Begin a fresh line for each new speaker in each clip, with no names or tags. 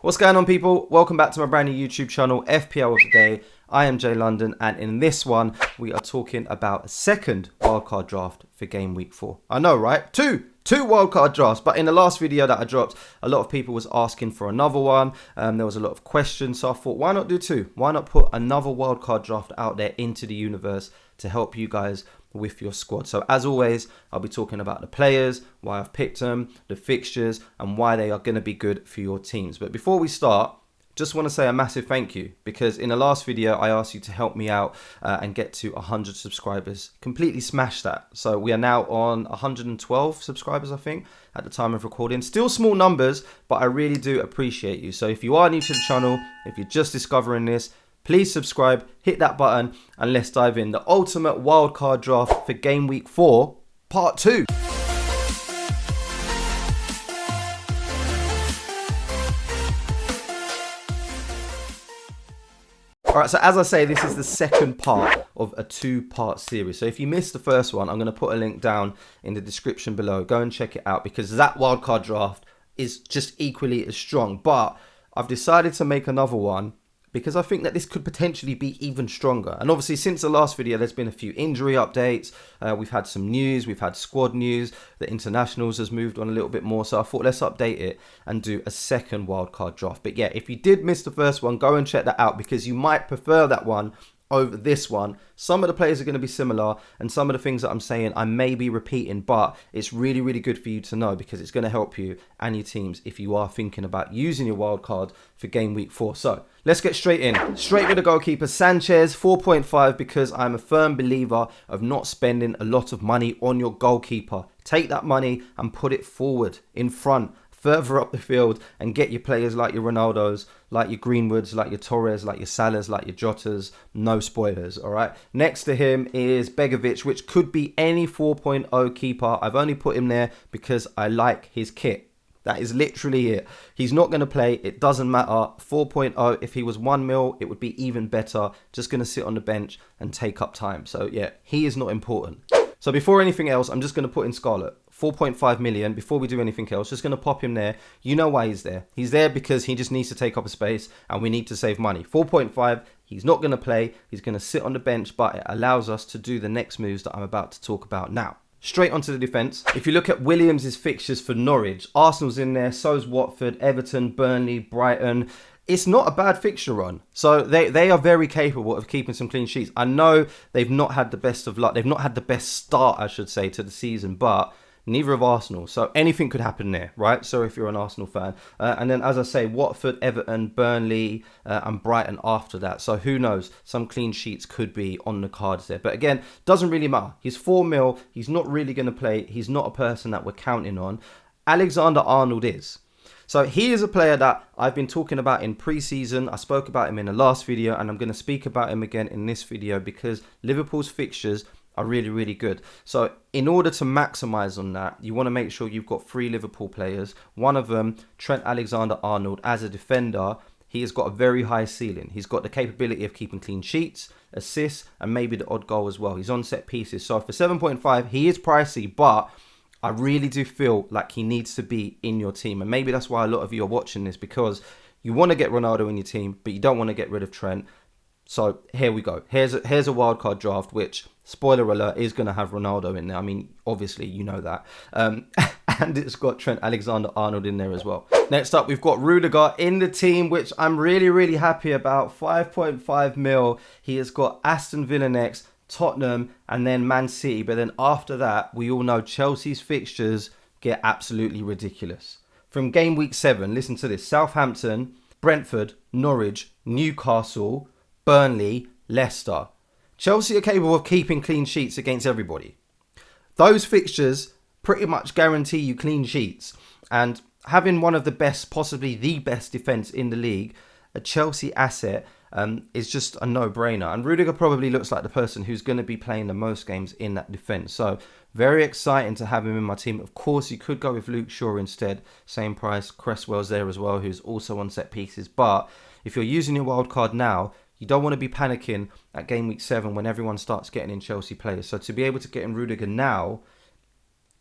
What's going on, people? Welcome back to my brand new YouTube channel, FPL of the Day. I am Jay London, and in this one, we are talking about a second wildcard draft for game week 4. I know, right? Two wildcard drafts, but in the last video that I dropped, a lot of people was asking for another one. There was a lot of questions, so I thought, why not do two? Why not put another wildcard draft out there into the universe to help you guys with your squad? So as always, I'll be talking about the players, why I've picked them, the fixtures, and why they are going to be good for your teams. But before we start, just want to say a massive thank you, because in the last video I asked you to help me out and get to 100 subscribers. Completely smashed that. So we are now on 112 subscribers, I think, at the time of recording. Still small numbers, but I really do appreciate you. So if you are new to the channel, if you're just discovering this, please subscribe, hit that button, and let's dive in. The ultimate wildcard draft for game week 4, part 2. Alright, so as I say, this is the second part of a 2-part series. So if you missed the first one, I'm going to put a link down in the description below. Go and check it out, because that wildcard draft is just equally as strong. But I've decided to make another one because I think that this could potentially be even stronger. And obviously, since the last video, there's been a few injury updates. We've had some news. We've had squad news. The internationals has moved on a little bit more. So I thought, let's update it and do a second wildcard draft. But yeah, if you did miss the first one, go and check that out, because you might prefer that one over this one. Some of the players are going to be similar, and some of the things that I'm saying I may be repeating, but it's really, really good for you to know, because it's going to help you and your teams if you are thinking about using your wildcard for game week 4. So let's get straight in. Straight with the goalkeeper, Sanchez, 4.5, because I'm a firm believer of not spending a lot of money on your goalkeeper. Take that money and put it forward, in front, further up the field, and get your players like your Ronaldos, like your Greenwoods, like your Torres, like your Salahs, like your Jotas. No spoilers, all right? Next to him is Begovic, which could be any 4.0 keeper. I've only put him there because I like his kit. That is literally it. He's not going to play. It doesn't matter. 4.0, if he was 1 mil, it would be even better. Just going to sit on the bench and take up time. So yeah, he is not important. So before anything else, I'm just going to put in Scarlet. 4.5 million. Before we do anything else, just going to pop him there. You know why he's there. He's there because he just needs to take up a space, and we need to save money. 4.5, he's not going to play. He's going to sit on the bench, but it allows us to do the next moves that I'm about to talk about now. Straight onto the defence. If you look at Williams' fixtures for Norwich, Arsenal's in there, so's Watford, Everton, Burnley, Brighton. It's not a bad fixture run. So they are very capable of keeping some clean sheets. I know they've not had the best of luck. They've not had the best start, I should say, to the season, but neither of Arsenal. So anything could happen there, right? So if you're an Arsenal fan. And then, as I say, Watford, Everton, Burnley, and Brighton after that. So who knows? Some clean sheets could be on the cards there. But again, doesn't really matter. He's 4 mil. He's not really going to play. He's not a person that we're counting on. Alexander-Arnold is. So he is a player that I've been talking about in pre-season. I spoke about him in the last video, and I'm going to speak about him again in this video, because Liverpool's fixtures are really, really good. So in order to maximize on that, you want to make sure you've got 3 Liverpool players. One of them, Trent Alexander-Arnold, as a defender, he has got a very high ceiling. He's got the capability of keeping clean sheets, assists, and maybe the odd goal as well. He's on set pieces. So for 7.5, he is pricey, but I really do feel like he needs to be in your team. And maybe that's why a lot of you are watching this, because you want to get Ronaldo in your team, but you don't want to get rid of Trent. So here we go. Here's a wildcard draft, which, spoiler alert, is going to have Ronaldo in there. I mean, obviously, you know that. And it's got Trent Alexander-Arnold in there as well. Next up, we've got Rudiger in the team, which I'm really, really happy about. 5.5 mil. He has got Aston Villa next, Tottenham, and then Man City. But then after that, we all know Chelsea's fixtures get absolutely ridiculous. From game week 7, listen to this. Southampton, Brentford, Norwich, Newcastle, Burnley, Leicester. Chelsea are capable of keeping clean sheets against everybody. Those fixtures pretty much guarantee you clean sheets. And having one of the best, possibly the best defence in the league, a Chelsea asset, is just a no-brainer. And Rudiger probably looks like the person who's going to be playing the most games in that defence. So very exciting to have him in my team. Of course, you could go with Luke Shaw instead. Same price. Cresswell's there as well, who's also on set pieces. But if you're using your wild card now, you don't want to be panicking at game week 7 when everyone starts getting in Chelsea players. So to be able to get in Rudiger now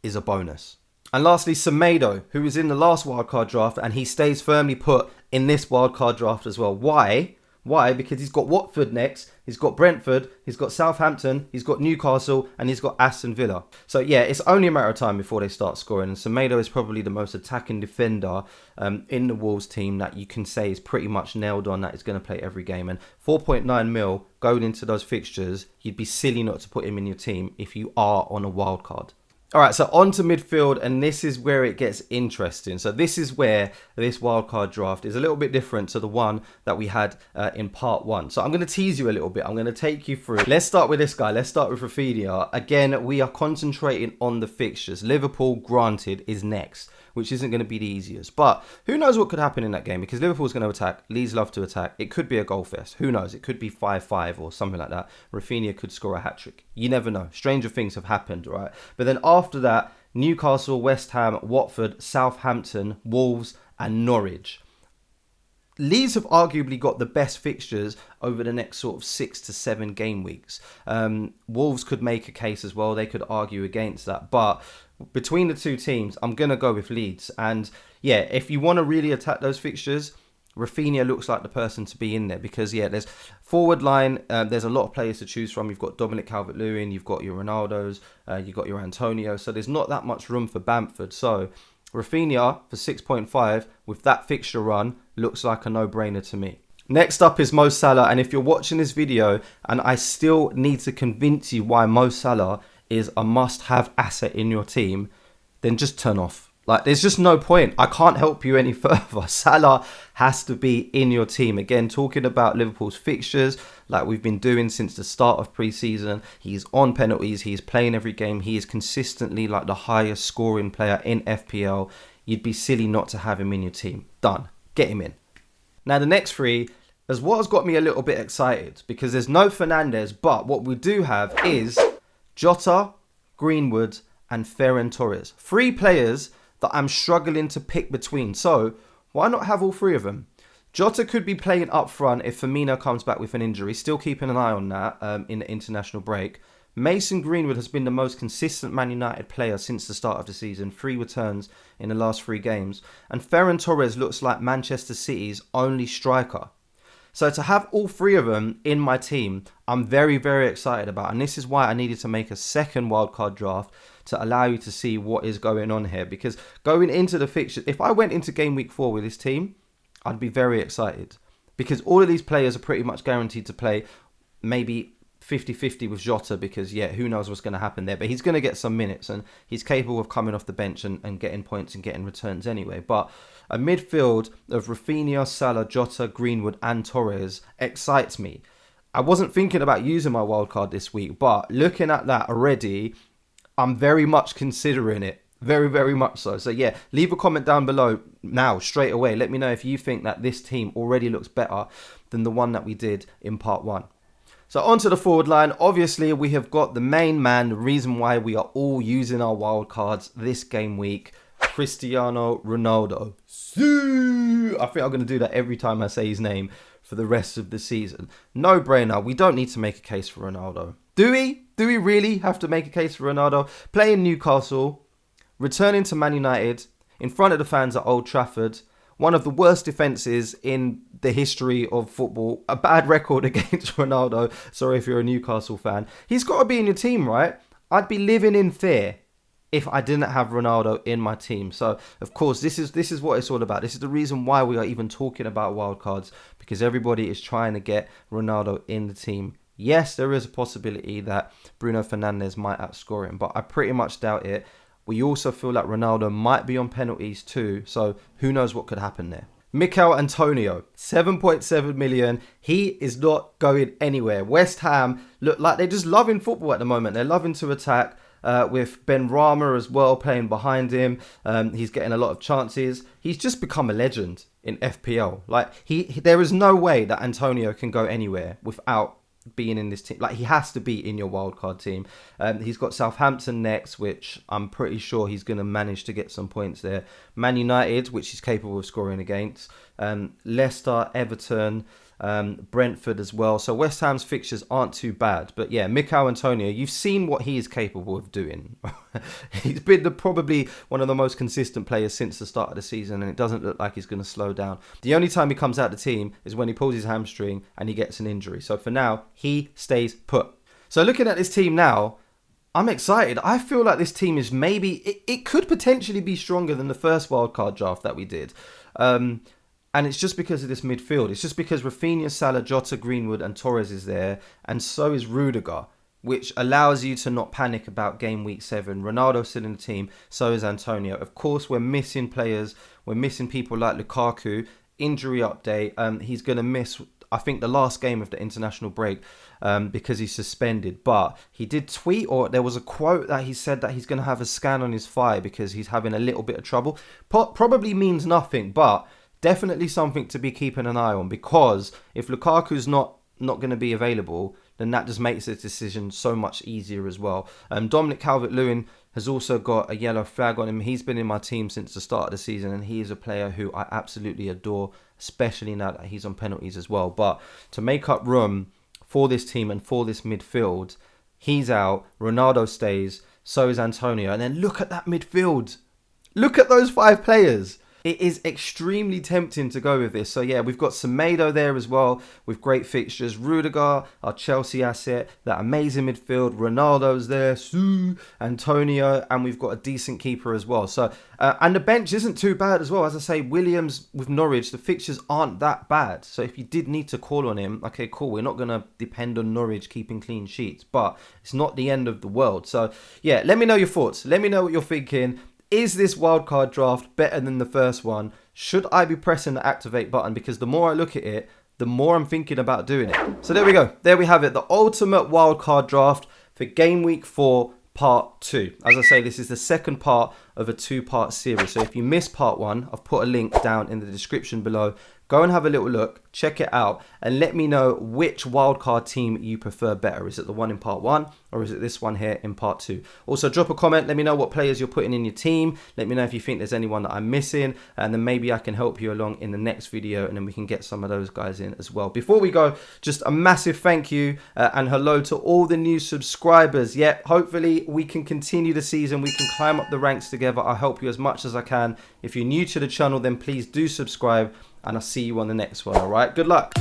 is a bonus. And lastly, Semedo, who was in the last wildcard draft, and he stays firmly put in this wildcard draft as well. Why? Why? Because he's got Watford next, he's got Brentford, he's got Southampton, he's got Newcastle, and he's got Aston Villa. So yeah, it's only a matter of time before they start scoring. And Semedo is probably the most attacking defender in the Wolves team that you can say is pretty much nailed on that he's going to play every game. And 4.9 mil going into those fixtures, you'd be silly not to put him in your team if you are on a wild card. All right, so on to midfield, and this is where it gets interesting. So this is where this wildcard draft is a little bit different to the one that we had in part one. So I'm going to tease you a little bit. I'm going to take you through. Let's start with this guy. Let's start with Rafinha. Again, we are concentrating on the fixtures. Liverpool, granted, is next, which isn't going to be the easiest. But who knows what could happen in that game, because Liverpool's going to attack. Leeds love to attack. It could be a goal fest. Who knows? It could be 5-5 or something like that. Rafinha could score a hat-trick. You never know. Stranger things have happened, right? But then after that, Newcastle, West Ham, Watford, Southampton, Wolves and Norwich. Leeds have arguably got the best fixtures over the next sort of 6 to 7 game weeks. Wolves could make a case as well. They could argue against that. But between the two teams, I'm going to go with Leeds. And yeah, if you want to really attack those fixtures, Rafinha looks like the person to be in there, because yeah, there's forward line, there's a lot of players to choose from. You've got Dominic Calvert-Lewin, you've got your Ronaldos, you've got your Antonio, so there's not that much room for Bamford. So Rafinha for 6.5 with that fixture run looks like a no-brainer to me. Next up is Mo Salah, and if you're watching this video and I still need to convince you why Mo Salah is a must-have asset in your team, then just turn off. Like, there's just no point. I can't help you any further. Salah has to be in your team. Again, talking about Liverpool's fixtures, like we've been doing since the start of pre-season. He's on penalties. He's playing every game. He is consistently like the highest scoring player in FPL. You'd be silly not to have him in your team. Done. Get him in. Now, the next three is what has got me a little bit excited, because there's no Fernandes, but what we do have is Jota, Greenwood, and Ferran Torres. 3 players that I'm struggling to pick between. So why not have all 3 of them? Jota could be playing up front if Firmino comes back with an injury. Still keeping an eye on that in the international break. Mason Greenwood has been the most consistent Man United player since the start of the season. 3 returns in the last 3 games. And Ferran Torres looks like Manchester City's only striker. So to have all 3 of them in my team, I'm very, very excited about. And this is why I needed to make a second wildcard draft to allow you to see what is going on here. Because going into the fixture, if I went into game week 4 with this team, I'd be very excited. Because all of these players are pretty much guaranteed to play maybe 50-50 with Jota, because yeah, who knows what's going to happen there. But he's going to get some minutes and he's capable of coming off the bench and getting points and getting returns anyway. But a midfield of Rafinha, Salah, Jota, Greenwood and Torres excites me. I wasn't thinking about using my wildcard this week, but looking at that already, I'm very much considering it. Very, very much so. So yeah, leave a comment down below now, straight away. Let me know if you think that this team already looks better than the one that we did in part 1. So onto the forward line. Obviously, we have got the main man, the reason why we are all using our wildcards this game week, Cristiano Ronaldo. I think I'm going to do that every time I say his name for the rest of the season. No brainer. We don't need to make a case for Ronaldo. Do we? Do we really have to make a case for Ronaldo? Playing Newcastle, returning to Man United, in front of the fans at Old Trafford, one of the worst defences in the history of football, a bad record against Ronaldo. Sorry if you're a Newcastle fan. He's got to be in your team, right? I'd be living in fear if I didn't have Ronaldo in my team. So, of course, this is what it's all about. This is the reason why we are even talking about wildcards, because everybody is trying to get Ronaldo in the team. Yes, there is a possibility that Bruno Fernandes might outscore him, but I pretty much doubt it. We also feel like Ronaldo might be on penalties too, so who knows what could happen there. Mikel Antonio, 7.7 million. He is not going anywhere. West Ham look like they're just loving football at the moment. They're loving to attack with Ben Rama as well playing behind him. He's getting a lot of chances. He's just become a legend in FPL. Like there is no way that Antonio can go anywhere without being in this team. Like, he has to be in your wildcard team. He's got Southampton next, which I'm pretty sure he's going to manage to get some points there. Man United, which he's capable of scoring against. Leicester, Everton, Brentford as well. So West Ham's fixtures aren't too bad. But yeah, Mikel Antonio, you've seen what he is capable of doing. He's been probably one of the most consistent players since the start of the season, and it doesn't look like he's going to slow down. The only time he comes out of the team is when he pulls his hamstring and he gets an injury. So for now, he stays put. So looking at this team now, I'm excited. I feel like this team is it could potentially be stronger than the first wildcard draft that we did. And it's just because of this midfield. It's just because Rafinha, Salah, Jota, Greenwood and Torres is there. And so is Rudiger, which allows you to not panic about game week 7. Ronaldo's still in the team. So is Antonio. Of course, we're missing players. We're missing people like Lukaku. Injury update. He's going to miss, I think, the last game of the international break because he's suspended. But he did tweet, or there was a quote that he said that he's going to have a scan on his thigh because he's having a little bit of trouble. Probably means nothing, but definitely something to be keeping an eye on, because if Lukaku's not going to be available, then that just makes the decision so much easier as well. Dominic Calvert-Lewin has also got a yellow flag on him. He's been in my team since the start of the season, and he is a player who I absolutely adore, especially now that he's on penalties as well. But to make up room for this team and for this midfield, he's out, Ronaldo stays, so is Antonio. And then look at that midfield. Look at those 5 players. It is extremely tempting to go with this. So yeah, we've got Semedo there as well with great fixtures. Rudiger, our Chelsea asset, that amazing midfield. Ronaldo's there, Antonio, and we've got a decent keeper as well. So and the bench isn't too bad as well. As I say, Williams with Norwich, the fixtures aren't that bad. So if you did need to call on him, okay, cool. We're not going to depend on Norwich keeping clean sheets, but it's not the end of the world. So yeah, let me know your thoughts. Let me know what you're thinking. Is this wildcard draft better than the first one? Should I be pressing the activate button? Because the more I look at it, the more I'm thinking about doing it. So there we go. There we have it. The ultimate wildcard draft for game week 4, part 2. As I say, this is the second part of a 2-part series. So if you missed part 1, I've put a link down in the description below. Go and have a little look, check it out, and let me know which wildcard team you prefer better. Is it the one in part 1, or is it this one here in part 2? Also, drop a comment. Let me know what players you're putting in your team. Let me know if you think there's anyone that I'm missing, and then maybe I can help you along in the next video, and then we can get some of those guys in as well. Before we go, just a massive thank you and hello to all the new subscribers. Yeah, hopefully we can continue the season. We can climb up the ranks together. I'll help you as much as I can. If you're new to the channel, then please do subscribe, and I'll see you on the next one. All right, good luck.